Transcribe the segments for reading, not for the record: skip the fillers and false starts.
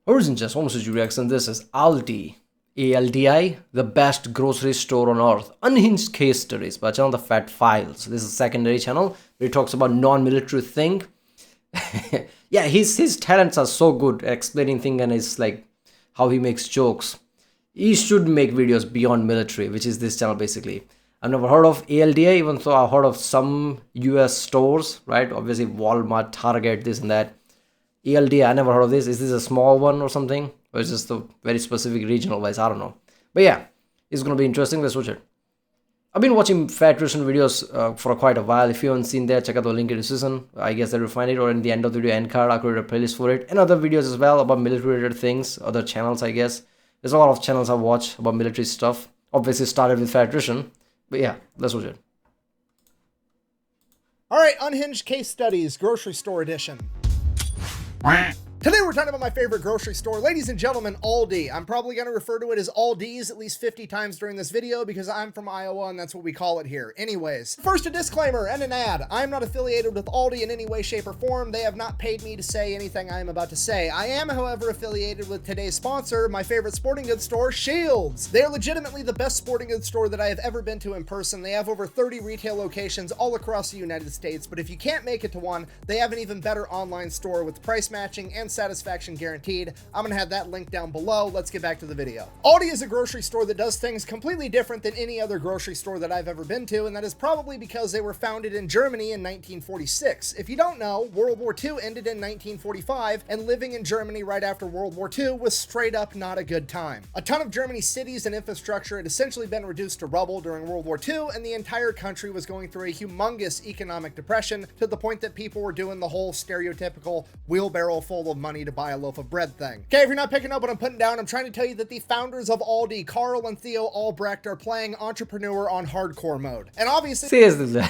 Origin just almost a reaction. This is Aldi, ALDI, the best grocery store on earth. Unhinged case studies by channel The Fat Files. This is a secondary channel where he talks about non-military thing. Yeah, his talents are so good at explaining things, and it's like how he makes jokes. He should make videos beyond military, which is this channel basically. I've never heard of ALDI, even though I've heard of some US stores, right? Obviously Walmart, Target, this and that. ALDI, I never heard of this. Is this a small one or something? Or is this the very specific regional wise? I don't know. But yeah, it's going to be interesting. Let's watch it. I've been watching Fat Russian videos for quite a while. If you haven't seen that, check out the link in the description. I guess that you'll find it, or in the end of the video end card, I'll create a playlist for it. And other videos as well about military related things, other channels, I guess. There's a lot of channels I watch about military stuff. Obviously started with Fat Russian. But yeah, let's watch it. All right, Unhinged Case Studies, Grocery Store Edition. Today we're talking about my favorite grocery store, ladies and gentlemen, Aldi. I'm probably going to refer to it as Aldi's at least 50 times during this video because I'm from Iowa and that's what we call it here. Anyways, first a disclaimer and an ad. I'm not affiliated with Aldi in any way, shape, or form. They have not paid me to say anything I am about to say. I am, however, affiliated with today's sponsor, my favorite sporting goods store, Shields. They are legitimately the best sporting goods store that I have ever been to in person. They have over 30 retail locations all across the United States, but if you can't make it to one, they have an even better online store with price matching and satisfaction guaranteed. I'm gonna have that link down below. Let's get back to the video. Aldi is a grocery store that does things completely different than any other grocery store that I've ever been to, and that is probably because they were founded in Germany in 1946. If you don't know, World War II ended in 1945, and living in Germany right after World War II was straight up not a good time. A ton of Germany's cities and infrastructure had essentially been reduced to rubble during World War II, and the entire country was going through a humongous economic depression to the point that people were doing the whole stereotypical wheelbarrow full of money to buy a loaf of bread thing. Okay, if you're not picking up what I'm putting down, I'm trying to tell you that the founders of Aldi, Carl and Theo Albrecht, are playing entrepreneur on hardcore mode. And obviously, Seriously,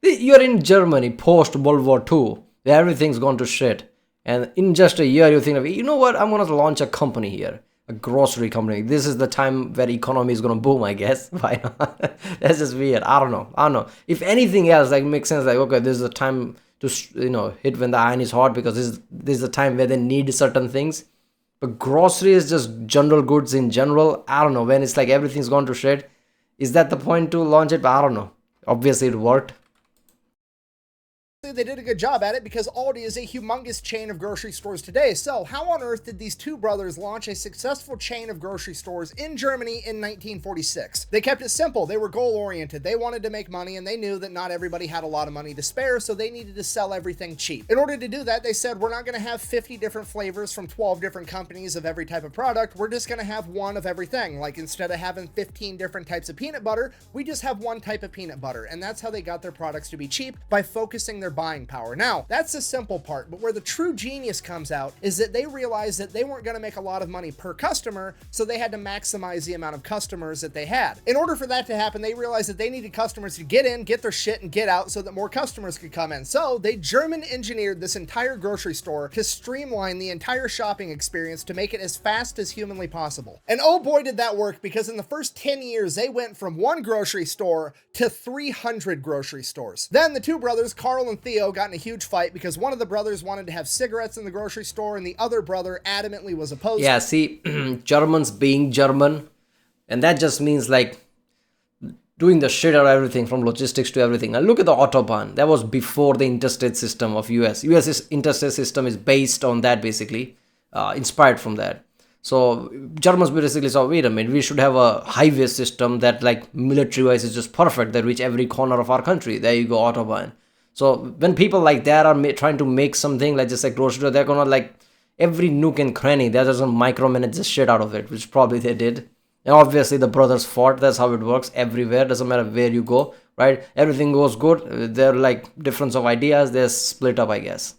you're in Germany post World War II, where everything's gone to shit. And in just a year, you think of, you know what, I'm going to launch a company here. A grocery company. This is the time where economy is going to boom, I guess. Why not? That's just weird. I don't know. If anything else, like, makes sense, like, okay, this is the time to, hit when the iron is hot, because this is the time where they need certain things. But grocery is just general goods in general. I don't know, when it's like everything's gone to shit, is that the point to launch it? But I don't know. Obviously it worked. they did a good job at it because Aldi is a humongous chain of grocery stores today. So how on earth did these two brothers launch a successful chain of grocery stores in Germany in 1946? They kept it simple. They were goal-oriented. They wanted to make money, and they knew that not everybody had a lot of money to spare, so they needed to sell everything cheap. In order to do that, they said, we're not going to have 50 different flavors from 12 different companies of every type of product. We're just going to have one of everything. Like, instead of having 15 different types of peanut butter, we just have one type of peanut butter. And that's how they got their products to be cheap, by focusing their buying power. Now, that's the simple part, but where the true genius comes out is that they realized that they weren't going to make a lot of money per customer, so they had to maximize the amount of customers that they had. In order for that to happen, they realized that they needed customers to get in, get their shit, and get out so that more customers could come in. So they German engineered this entire grocery store to streamline the entire shopping experience to make it as fast as humanly possible. And oh boy, did that work, because in the first 10 years, they went from one grocery store to 300 grocery stores. Then the two brothers, Carl and Theo, got in a huge fight because one of the brothers wanted to have cigarettes in the grocery store and the other brother adamantly was opposed. Yeah, see, Germans being German, and that just means like doing the shit out of everything, from logistics to everything. Now look at the Autobahn. That was before the interstate system of US. US's interstate system is based on that, basically, inspired from that. So Germans basically saw, wait a minute, we should have a highway system that, like, military-wise is just perfect, that reach every corner of our country. There you go, Autobahn. So when people like that are trying to make something like just like grocery store, they're gonna, like, every nook and cranny, they're just gonna micromanage the shit out of it, which probably they did. And obviously the brothers fought. That's how it works everywhere. Doesn't matter where you go, right? Everything goes good. They're like difference of ideas. They're split up, I guess.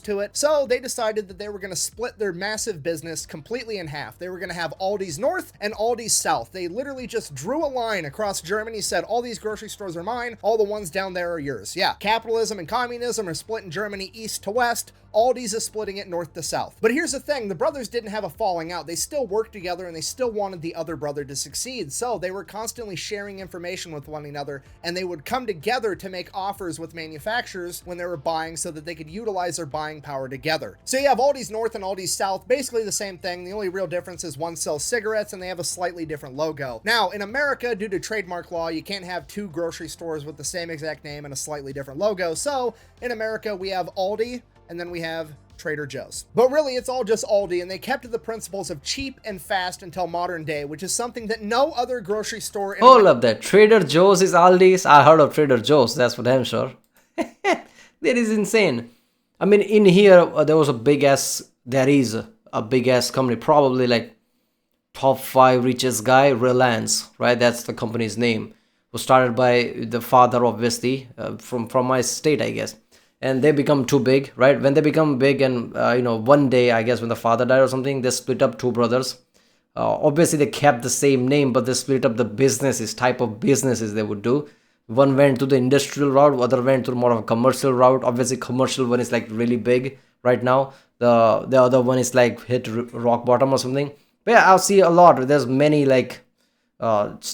To it. So they decided that they were going to split their massive business completely in half. They were going to have Aldi's North and Aldi's South. They literally just drew a line across Germany, said all these grocery stores are mine, all the ones down there are yours. Yeah, capitalism and communism are split in Germany east to west. Aldi's is splitting it north to south. But here's the thing, the brothers didn't have a falling out. They still worked together and they still wanted the other brother to succeed. So they were constantly sharing information with one another, and they would come together to make offers with manufacturers when they were buying so that they could utilize their buying power together. So you have Aldi's North and Aldi's South, basically the same thing. The only real difference is one sells cigarettes and they have a slightly different logo. Now, in America, due to trademark law, you can't have two grocery stores with the same exact name and a slightly different logo. So in America, we have Aldi and then we have Trader Joe's. But really, it's all just Aldi, and they kept to the principles of cheap and fast until modern day, which is something that no other grocery store in Hold up there. Trader Joe's is Aldi's? I heard of Trader Joe's, that's for damn sure. That is insane. I mean, in here, there is a big ass company, probably like top 5 richest guy, Reliance, right? That's the company's name. Was started by the father, obviously, from my state, I guess. And they become too big, right? When they become big and, one day, I guess when the father died or something, they split up, two brothers. Obviously, they kept the same name, but they split up the type of businesses they would do. One went to the industrial route, other went to more of a commercial route. Obviously, commercial one is like really big right now. The other one is like hit rock bottom or something. But yeah, I'll see a lot. There's many like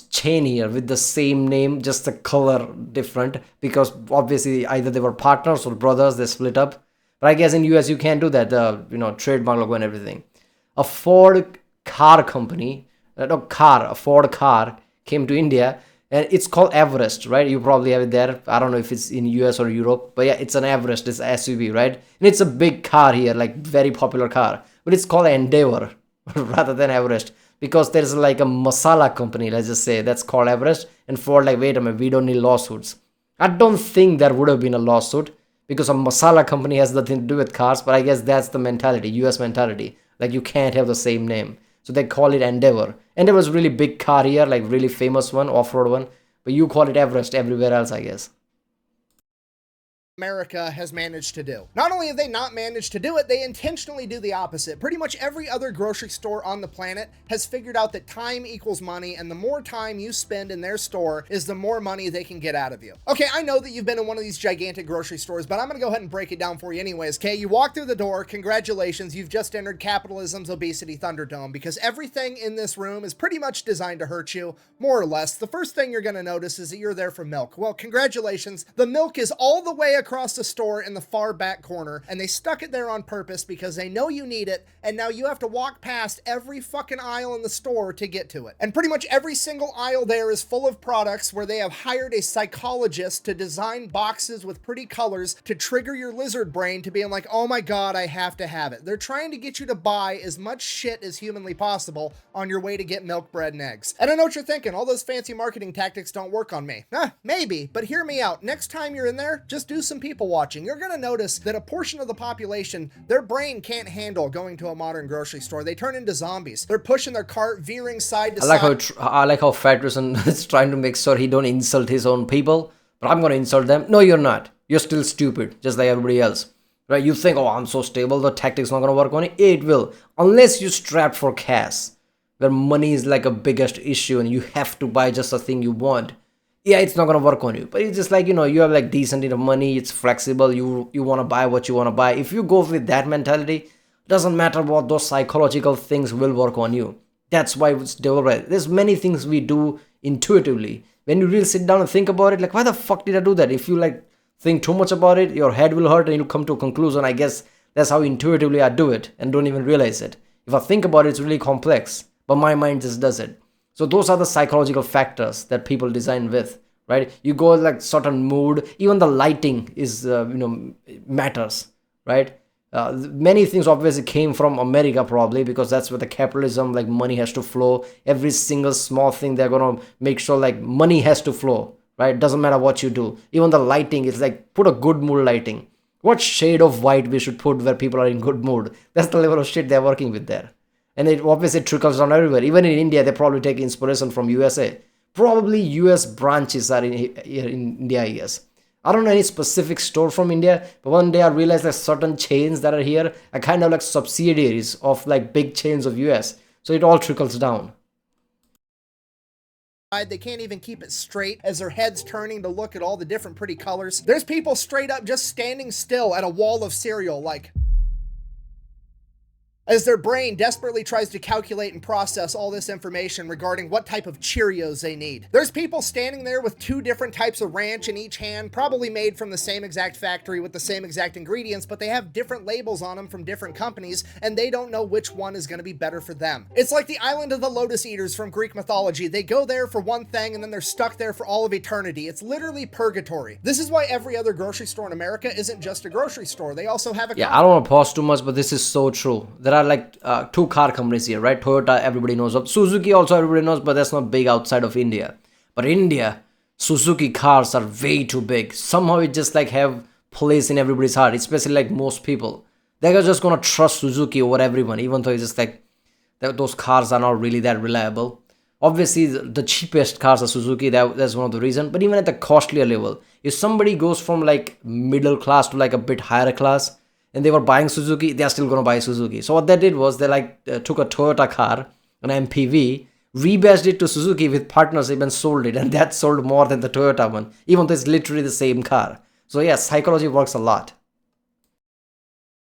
chain here with the same name, just the color different, because obviously either they were partners or brothers, they split up. But I guess in US you can't do that, the trademark logo and everything. A Ford car company, a Ford car came to India, and it's called Everest, right? You probably have it there. I don't know if it's in US or Europe, but yeah, it's an Everest, it's SUV, right? And it's a big car here, like very popular car, but it's called Endeavor rather than Everest. Because there's like a masala company, let's just say, that's called Everest, and Ford like, wait a minute, we don't need lawsuits. I don't think there would have been a lawsuit, because a masala company has nothing to do with cars, but I guess that's the mentality, US mentality. Like, you can't have the same name. So they call it Endeavor. Endeavor's really big car here, like really famous one, off-road one, but you call it Everest everywhere else, I guess. America has managed to do. Not only have they not managed to do it, they intentionally do the opposite. Pretty much every other grocery store on the planet has figured out that time equals money, and the more time you spend in their store is the more money they can get out of you. Okay, I know that you've been in one of these gigantic grocery stores, but I'm gonna go ahead and break it down for you anyways, okay? You walk through the door, congratulations, you've just entered capitalism's obesity thunderdome, because everything in this room is pretty much designed to hurt you, more or less. The first thing you're gonna notice is that you're there for milk. Well, congratulations, the milk is all the way across the store in the far back corner, and they stuck it there on purpose because they know you need it, and now you have to walk past every fucking aisle in the store to get to it. And pretty much every single aisle there is full of products where they have hired a psychologist to design boxes with pretty colors to trigger your lizard brain to being like, oh my god, I have to have it. They're trying to get you to buy as much shit as humanly possible on your way to get milk, bread, and eggs. And I know what you're thinking, all those fancy marketing tactics don't work on me. Maybe, but hear me out. Next time you're in there, just do some people watching. You're gonna notice that a portion of the population, their brain can't handle going to a modern grocery store. They turn into zombies. They're pushing their cart, veering side to side. I like how Federson is trying to make sure he don't insult his own people, but I'm gonna insult them. No, you're not. You're still stupid, just like everybody else. Right? You think, oh, I'm so stable, the tactic's not gonna work on it. It will. Unless you're strapped for cash, where money is like a biggest issue and you have to buy just the thing you want. Yeah, it's not gonna work on you. But it's just like, you have like decent enough money, it's flexible, you want to buy what you want to buy. If you go with that mentality, doesn't matter what, those psychological things will work on you. That's why it's developed. There's many things we do intuitively. When you really sit down and think about it, like, why the fuck did I do that? If you like think too much about it, your head will hurt and you'll come to a conclusion. I guess that's how intuitively I do it and don't even realize it. If I think about it, it's really complex, but my mind just does it. So those are the psychological factors that people design with, right? You go like certain mood, even the lighting is, matters, right? Many things obviously came from America probably, because that's where the capitalism, like money has to flow. Every single small thing, they're going to make sure like money has to flow, right? Doesn't matter what you do. Even the lighting is like, put a good mood lighting. What shade of white we should put where people are in good mood? That's the level of shit they're working with there. And it obviously trickles down everywhere. Even in India, they probably take inspiration from USA. Probably US branches are here in India, I guess. I don't know any specific store from India, but one day I realized that certain chains that are here are kind of like subsidiaries of like big chains of US. So it all trickles down. They can't even keep it straight as their head's turning to look at all the different pretty colors. There's people straight up just standing still at a wall of cereal like, as their brain desperately tries to calculate and process all this information regarding what type of Cheerios they need. There's people standing there with 2 different types of ranch in each hand, probably made from the same exact factory with the same exact ingredients, but they have different labels on them from different companies, and they don't know which one is going to be better for them. It's like the island of the lotus eaters from Greek mythology. They go there for one thing and then they're stuck there for all of eternity. It's literally purgatory. This is why every other grocery store in America isn't just a grocery store. They also have a... Yeah, I don't want to pause too much, but this is so true. There are like 2 car companies here, right? Toyota, everybody knows of. Suzuki also everybody knows, but that's not big outside of India. But India, Suzuki cars are way too big. Somehow it just like have place in everybody's heart, especially like most people. They're just gonna trust Suzuki over everyone, even though it's just like those cars are not really that reliable. Obviously, the cheapest cars are Suzuki. That's one of the reasons. But even at the costlier level, if somebody goes from like middle class to like a bit higher class, and they were buying Suzuki, they are still going to buy Suzuki. So what they did was they like took a Toyota car, an MPV, rebadged it to Suzuki with partnership and sold it. And that sold more than the Toyota one, even though it's literally the same car. So yeah, psychology works a lot.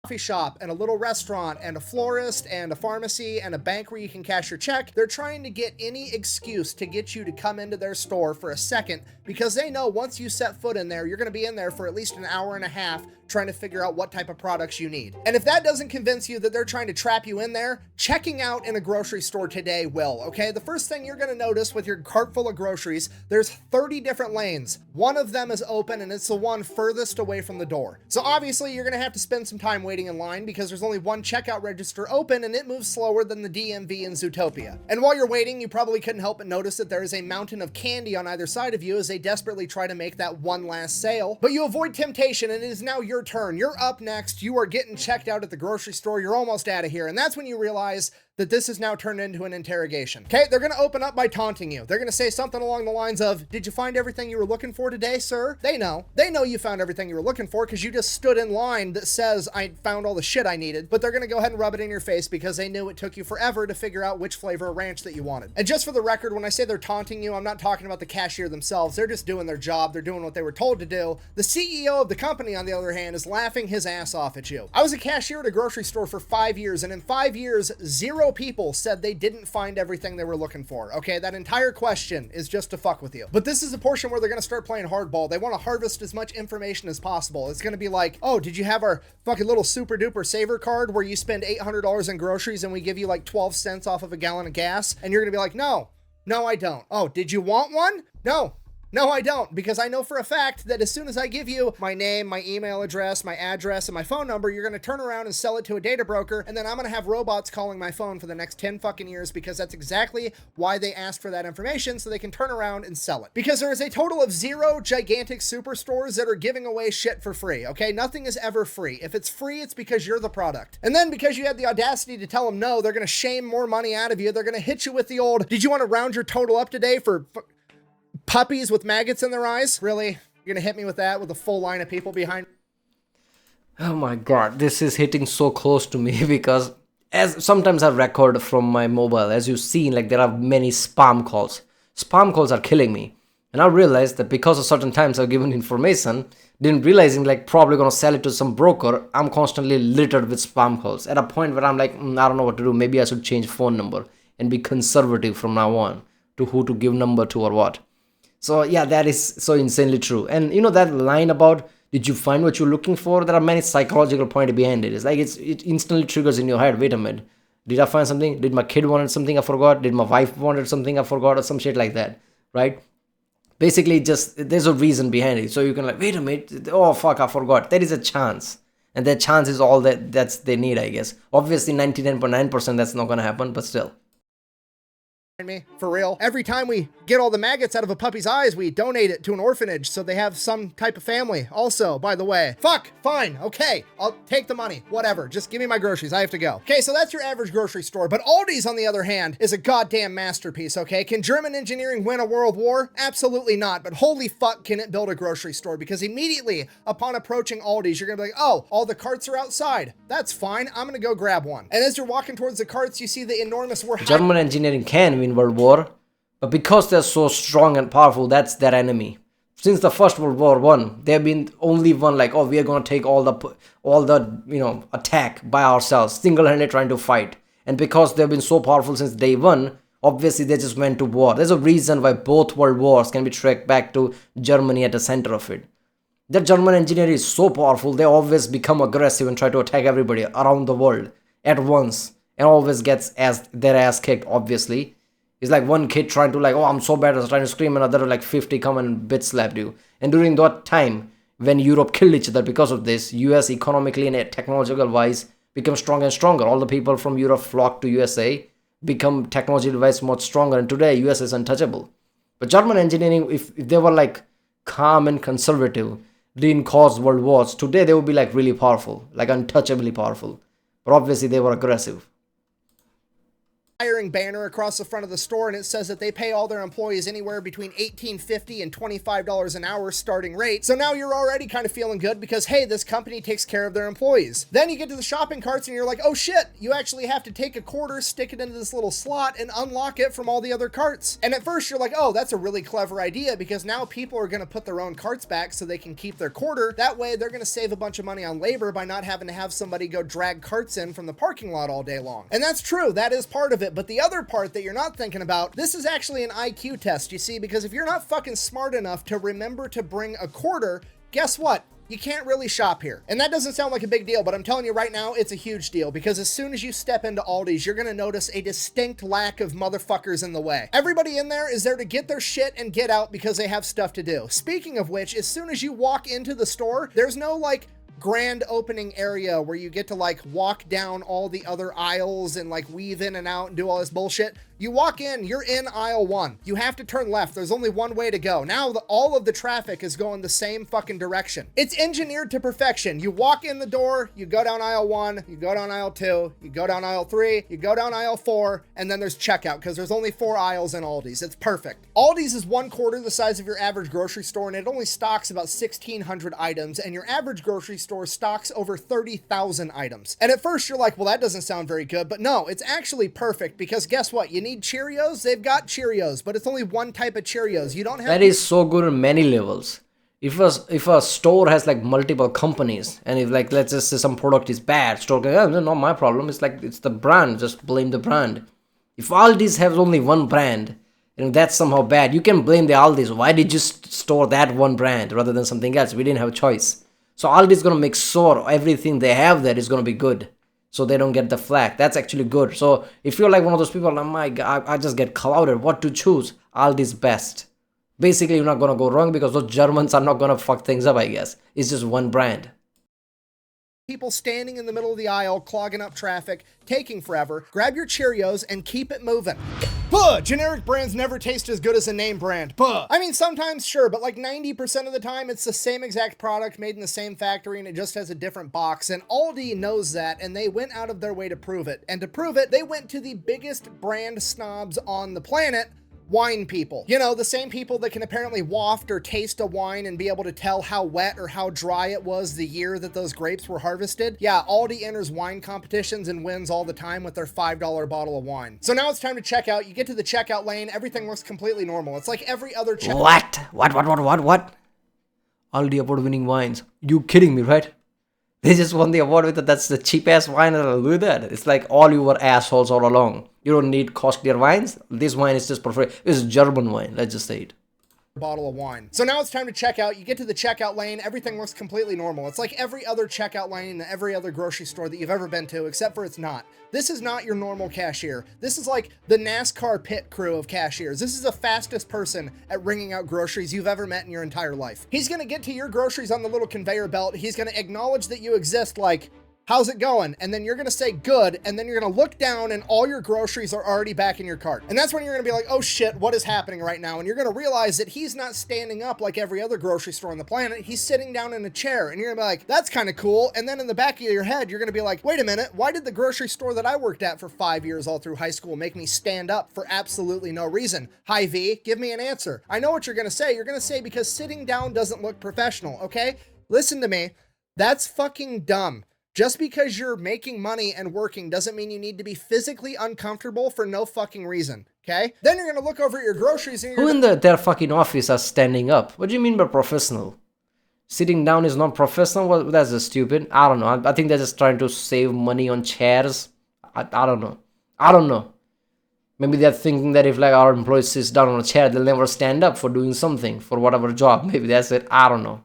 Coffee shop and a little restaurant and a florist and a pharmacy and a bank where you can cash your check. They're trying to get any excuse to get you to come into their store for a second, because they know once you set foot in there, you're going to be in there for at least an hour and a half trying to figure out what type of products you need. And if that doesn't convince you that they're trying to trap you in there, checking out in a grocery store today will, okay? The first thing you're going to notice with your cart full of groceries, there's 30 different lanes. One of them is open and it's the one furthest away from the door. So obviously you're going to have to spend some time waiting in line because there's only one checkout register open and it moves slower than the DMV in Zootopia. And while you're waiting, you probably couldn't help but notice that there is a mountain of candy on either side of you as they desperately try to make that one last sale. But you avoid temptation and it is now your turn. You're up next. You are getting checked out at the grocery store. You're almost out of here. And that's when you realize that this has now turned into an interrogation. Okay, they're going to open up by taunting you. They're going to say something along the lines of, "Did you find everything you were looking for today, sir?" They know you found everything you were looking for because you just stood in line that says, "I found all the shit I needed." But they're going to go ahead and rub it in your face because they knew it took you forever to figure out which flavor of ranch that you wanted. And just for the record, when I say they're taunting you, I'm not talking about the cashier themselves. They're just doing their job. They're doing what they were told to do. The CEO of the company, on the other hand, is laughing his ass off at you. I was a cashier at a grocery store for 5 years, and in 5 years, 0 people said they didn't find everything they were looking for. Okay, that entire question is just to fuck with you. But this is a portion where they're going to start playing hardball. They want to harvest as much information as possible. It's going to be like, "Oh, did you have our fucking little super duper saver card where you spend $800 in groceries and we give you like 12 cents off of a gallon of gas?" And you're going to be like, no, I don't." "Oh, did you want one?" No, I don't, because I know for a fact that as soon as I give you my name, my email address, my address, and my phone number, you're going to turn around and sell it to a data broker, and then I'm going to have robots calling my phone for the next 10 fucking years, because that's exactly why they asked for that information, so they can turn around and sell it. Because there is a total of 0 gigantic superstores that are giving away shit for free, okay? Nothing is ever free. If it's free, it's because you're the product. And then because you had the audacity to tell them no, they're going to shame more money out of you. They're going to hit you with the old, "Did you want to round your total up today for puppies with maggots in their eyes?" Really? You're gonna hit me with that with a full line of people behind? Oh my god, this is hitting so close to me because as sometimes I record from my mobile, as you've seen, like there are many spam calls. Spam calls are killing me. And I realized that because of certain times I've given information, didn't realizing like probably gonna sell it to some broker, I'm constantly littered with spam calls. At a point where I'm like, I don't know what to do. Maybe I should change phone number and be conservative from now on to who to give number to or what. So yeah, that is so insanely true. And you know that line about, "Did you find what you're looking for?" There are many psychological points behind it. It's like it instantly triggers in your head, "Wait a minute, did I find something? Did my kid wanted something I forgot? Did my wife wanted something I forgot?" Or some shit like that, right? Basically, just there's a reason behind it. So you can like, "Wait a minute, oh fuck, I forgot." There is a chance. And that chance is all that's they need, I guess. Obviously 99.9% that's not gonna happen, but still. Me for real. Every time we get all the maggots out of a puppy's eyes, we donate it to an orphanage so they have some type of family. Also, by the way, fuck, fine, okay, I'll take the money, whatever, just give me my groceries, I have to go. Okay, so that's your average grocery store, but Aldi's, on the other hand, is a goddamn masterpiece, okay? Can German engineering win a world war? Absolutely not, but holy fuck can it build a grocery store, because immediately upon approaching Aldi's, you're gonna be like, "Oh, all the carts are outside. That's fine, I'm gonna go grab one." And as you're walking towards the carts, you see the enormous German engineering can win World War, but because they're so strong and powerful, that's their enemy. Since the First World War One, they've been only one like, oh, we are gonna take all the attack by ourselves, single-handed trying to fight. And because they've been so powerful since day one, obviously they just went to war. There's a reason why both world wars can be tracked back to Germany at the center of it. The German engineer is so powerful, they always become aggressive and try to attack everybody around the world at once, and always gets their ass kicked, obviously. It's like one kid trying to like, oh, I'm so bad, I was trying to scream, another like 50 come and bit slapped you. And during that time, when Europe killed each other because of this, US economically and technological wise become stronger and stronger. All the people from Europe flock to USA, become technologically wise much stronger, and today US is untouchable. But German engineering, if they were like calm and conservative, didn't cause world wars, today they would be like really powerful, like untouchably powerful. But obviously they were aggressive. Hiring banner across the front of the store, and it says that they pay all their employees anywhere between $18.50 and $25 an hour starting rate. So now you're already kind of feeling good because, hey, this company takes care of their employees. Then you get to the shopping carts and you're like, oh shit, you actually have to take a quarter, stick it into this little slot, and unlock it from all the other carts. And at first you're like, oh, that's a really clever idea because now people are going to put their own carts back so they can keep their quarter. That way they're going to save a bunch of money on labor by not having to have somebody go drag carts in from the parking lot all day long. And that's true, that is part of it. But the other part that you're not thinking about, this is actually an IQ test, you see, because if you're not fucking smart enough to remember to bring a quarter, guess what? You can't really shop here. And that doesn't sound like a big deal, but I'm telling you right now, it's a huge deal because as soon as you step into Aldi's, you're gonna notice a distinct lack of motherfuckers in the way. Everybody in there is there to get their shit and get out because they have stuff to do. Speaking of which, as soon as you walk into the store, there's no like grand opening area where you get to like walk down all the other aisles and like weave in and out and do all this bullshit. You walk in, you're in aisle 1. You have to turn left. There's only one way to go. Now all of the traffic is going the same fucking direction. It's engineered to perfection. You walk in the door, you go down aisle 1, you go down aisle 2, you go down aisle 3, you go down aisle 4, and then there's checkout because there's only 4 aisles in Aldi's. It's perfect. Aldi's is 1/4 the size of your average grocery store, and it only stocks about 1,600 items, and your average grocery store stocks over 30,000 items. And at first you're like, well, that doesn't sound very good, but no, it's actually perfect because guess what? You need Cheerios, they've got Cheerios, but it's only one type of Cheerios. You don't have that is so good on many levels. If a store has like multiple companies, and if like let's just say some product is bad, store goes, oh, not my problem. It's like it's the brand. Just blame the brand. If Aldi's has only one brand, and that's somehow bad, you can blame the Aldi's. Why did you store that one brand rather than something else? We didn't have a choice. So Aldi's gonna make sure everything they have there is gonna be good, so they don't get the flack. That's actually good. So if you're like one of those people, oh my God, I just get clouded. What to choose? Aldi's best. Basically, you're not going to go wrong because those Germans are not going to fuck things up, I guess. It's just one brand. People standing in the middle of the aisle, clogging up traffic, taking forever. Grab your Cheerios and keep it moving. Buh! Generic brands never taste as good as a name brand. Buh! I mean, sometimes, sure, but like 90% of the time, it's the same exact product made in the same factory and it just has a different box. And Aldi knows that, and they went out of their way to prove it. And to prove it, they went to the biggest brand snobs on the planet, wine people. You know, the same people that can apparently waft or taste a wine and be able to tell how wet or how dry it was the year that those grapes were harvested. Yeah, Aldi enters wine competitions and wins all the time with their $5 bottle of wine. So now it's time to check out. You get to the checkout lane, everything looks completely normal. It's like every other checkout. What? Aldi award winning wines. You kidding me, right? They just won the award with it. That's the cheap-ass wine, and I'll do that. It's like all you were assholes all along. You don't need costlier wines. This wine is just perfect. It's German wine, let's just say it. Bottle of wine. So now it's time to check out. You get to the checkout lane, everything looks completely normal. It's like every other checkout lane in every other grocery store that you've ever been to, except for it's not. This is not your normal cashier. This is like the NASCAR pit crew of cashiers. This is the fastest person at ringing out groceries you've ever met in your entire life. He's gonna get to your groceries on the little conveyor belt. He's gonna acknowledge that you exist like, how's it going? And then you're gonna say good, and then you're gonna look down and all your groceries are already back in your cart. And that's when you're gonna be like, oh shit, what is happening right now? And you're gonna realize that he's not standing up like every other grocery store on the planet. He's sitting down in a chair, and you're gonna be like, that's kind of cool. And then in the back of your head, you're gonna be like, wait a minute, why did the grocery store that I worked at for 5 years all through high school make me stand up for absolutely no reason? Hi V, give me an answer. I know what you're gonna say. You're gonna say because sitting down doesn't look professional, okay? Listen to me. That's fucking dumb. Just because you're making money and working doesn't mean you need to be physically uncomfortable for no fucking reason, okay? Then you're gonna look over at your groceries and Who in their fucking office are standing up? What do you mean by professional? Sitting down is not professional? Well, that's just stupid. I don't know. I think they're just trying to save money on chairs. I don't know. I don't know. Maybe they're thinking that if like our employees sit down on a chair, they'll never stand up for doing something, for whatever job. Maybe that's it. I don't know.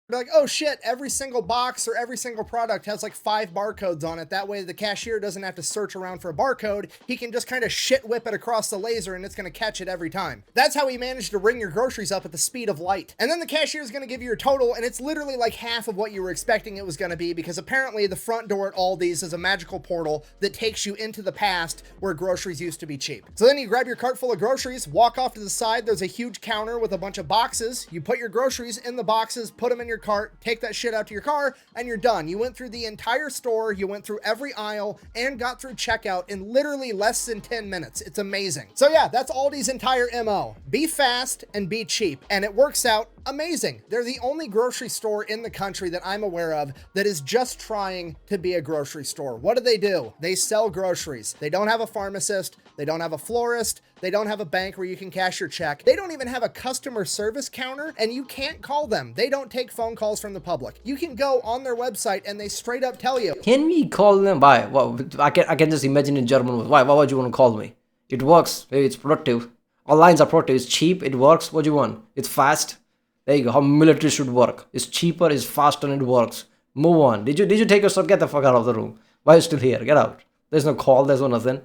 They're like, oh shit, every single box or every single product has like 5 barcodes on it. That way the cashier doesn't have to search around for a barcode. He can just kind of shit whip it across the laser and it's going to catch it every time. That's how he managed to ring your groceries up at the speed of light. And then the cashier is going to give you your total and it's literally like half of what you were expecting it was going to be, because apparently the front door at Aldi's is a magical portal that takes you into the past where groceries used to be cheap. So then you grab your cart full of groceries, walk off to the side. There's a huge counter with a bunch of boxes. You put your groceries in the boxes, put them in your cart, take that shit out to your car, and you're done. You went through the entire store, you went through every aisle, and got through checkout in literally less than 10 minutes. It's amazing. So yeah, that's Aldi's entire MO. Be fast and be cheap, and it works out amazing. They're the only grocery store in the country that I'm aware of that is just trying to be a grocery store. What do? They sell groceries. They don't have a pharmacist. They don't have a florist. They don't have a bank where you can cash your check. They don't even have a customer service counter, and you can't call them. They don't take phone calls from the public. You can go on their website and they straight up tell you. Can we call them? Why? Well, I can just imagine in German. Why would you want to call me? It works. It's productive. All lines are productive. It's cheap. It works. What do you want? It's fast. There you go. How military should work. It's cheaper, it's faster, and it works. Move on. Did you take your stuff? Get the fuck out of the room. Why are you still here? Get out. There's no call. There's no nothing.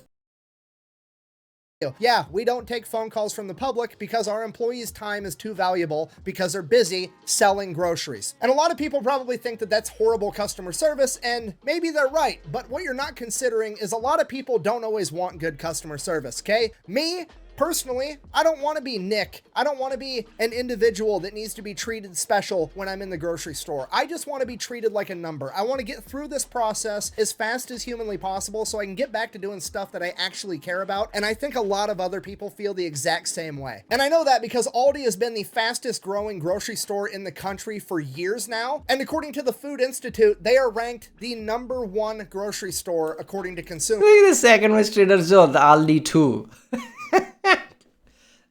Yeah, we don't take phone calls from the public because our employees' time is too valuable because they're busy selling groceries. And a lot of people probably think that that's horrible customer service, and maybe they're right. But what you're not considering is a lot of people don't always want good customer service, okay? Me, personally, I don't want to be Nick. I don't want to be an individual that needs to be treated special when I'm in the grocery store. I just want to be treated like a number. I want to get through this process as fast as humanly possible so I can get back to doing stuff that I actually care about. And I think a lot of other people feel the exact same way. And I know that because Aldi has been the fastest growing grocery store in the country for years now. And according to the Food Institute, they are ranked the #1 grocery store according to consumers. Look at the second one, Trader Joe's, the Aldi too.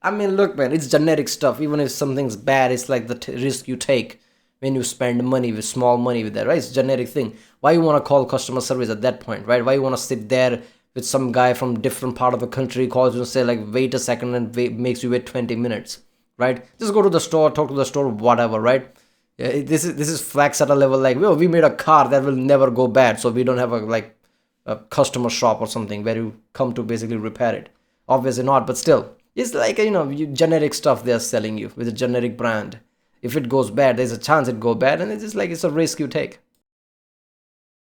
I mean, look, man, it's generic stuff. Even if something's bad, it's like the risk you take when you spend money with small money with that, right? It's a generic thing. Why you want to call customer service at that point, right? Why you want to sit there with some guy from different part of the country calls you and say like, wait a second, and makes you wait 20 minutes, right? Just go to the store, talk to the store, whatever, right? This is flex at a level like, well, we made a car that will never go bad, so we don't have a customer shop or something where you come to basically repair it. Obviously not, but still. It's like, generic stuff they're selling you with a generic brand. If it goes bad, there's a chance it go bad, and it's just like, it's a risk you take.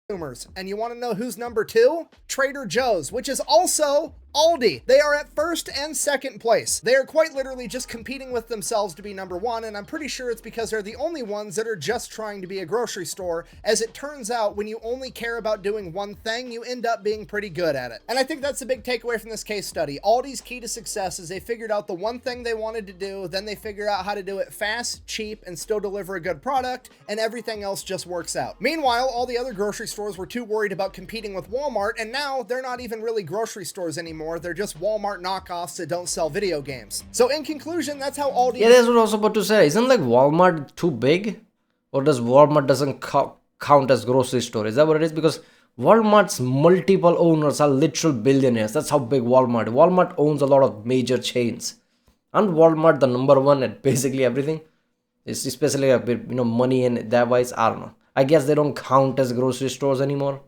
And you want to know who's #2? Trader Joe's, which is also Aldi. They are at first and second place. They are quite literally just competing with themselves to be #1, and I'm pretty sure it's because they're the only ones that are just trying to be a grocery store. As it turns out, when you only care about doing one thing, you end up being pretty good at it. And I think that's the big takeaway from this case study. Aldi's key to success is they figured out the one thing they wanted to do, then they figure out how to do it fast, cheap, and still deliver a good product, and everything else just works out. Meanwhile, all the other grocery stores were too worried about competing with Walmart, and now they're not even really grocery stores anymore. They're just Walmart knockoffs that don't sell video games. So in conclusion, that's how Aldi... Yeah, that's what I was about to say. Isn't like Walmart too big? Or does Walmart doesn't count as grocery store? Is that what it is? Because Walmart's multiple owners are literal billionaires. That's how big Walmart is. Walmart owns a lot of major chains. And Walmart the #1 at basically everything? It's especially a bit, money and that wise, I don't know. I guess they don't count as grocery stores anymore.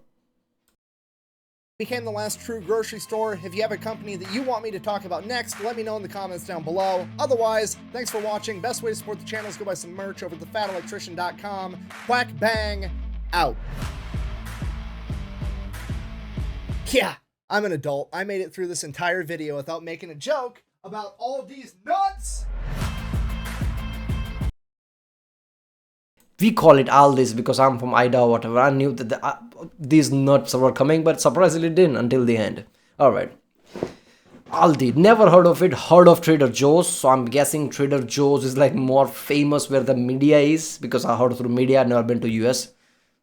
Became the last true grocery store. If you have a company that you want me to talk about next, let me know in the comments down below. Otherwise, thanks for watching. Best way to support the channel is go buy some merch over at thefatelectrician.com. Quack bang out. Yeah, I'm an adult. I made it through this entire video without making a joke about all these nuts. We call it Aldi's because I'm from Idaho or whatever. I knew that these nuts were coming, but surprisingly didn't until the end. Alright. Aldi. Never heard of it. Heard of Trader Joe's. So I'm guessing Trader Joe's is like more famous where the media is. Because I heard through media. I've never been to US.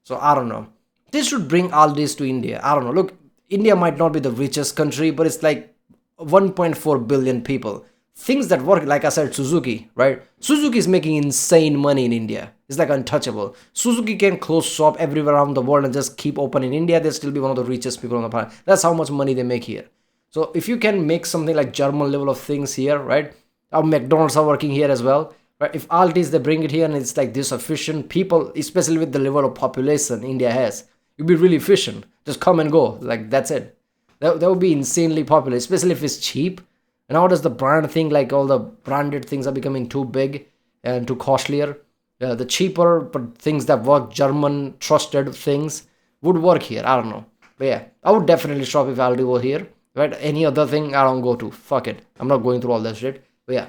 So I don't know. This should bring Aldis to India. I don't know. Look, India might not be the richest country, but it's like 1.4 billion people. Things that work, like I said, Suzuki, right? Suzuki is making insane money in India. It's like untouchable. Suzuki can close shop everywhere around the world and just keep open in India. They'll still be one of the richest people on the planet. That's how much money they make here. So if you can make something like German level of things here, right? Our McDonald's are working here as well. Right? If Altis they bring it here and it's like this efficient, people, especially with the level of population India has, you'll be really efficient. Just come and go. Like that's it. That would be insanely popular, especially if it's cheap. And nowadays the brand thing, like all the branded things are becoming too big and too costlier. The cheaper but things that work, German trusted things would work here. I don't know. But yeah, I would definitely shop if Aldi were here. Right? Any other thing I don't go to. Fuck it. I'm not going through all that shit. But yeah.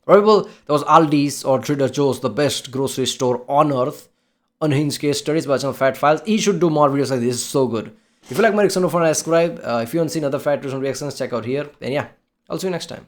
Right, well, that was Aldi's or Trader Joe's, the best grocery store on earth. Unhinged case studies by some Fat Files. He should do more videos like this. It's so good. If you like my reaction, don't forget to subscribe. If you haven't seen other Fat Reaction reactions, check out here. And yeah, I'll see you next time.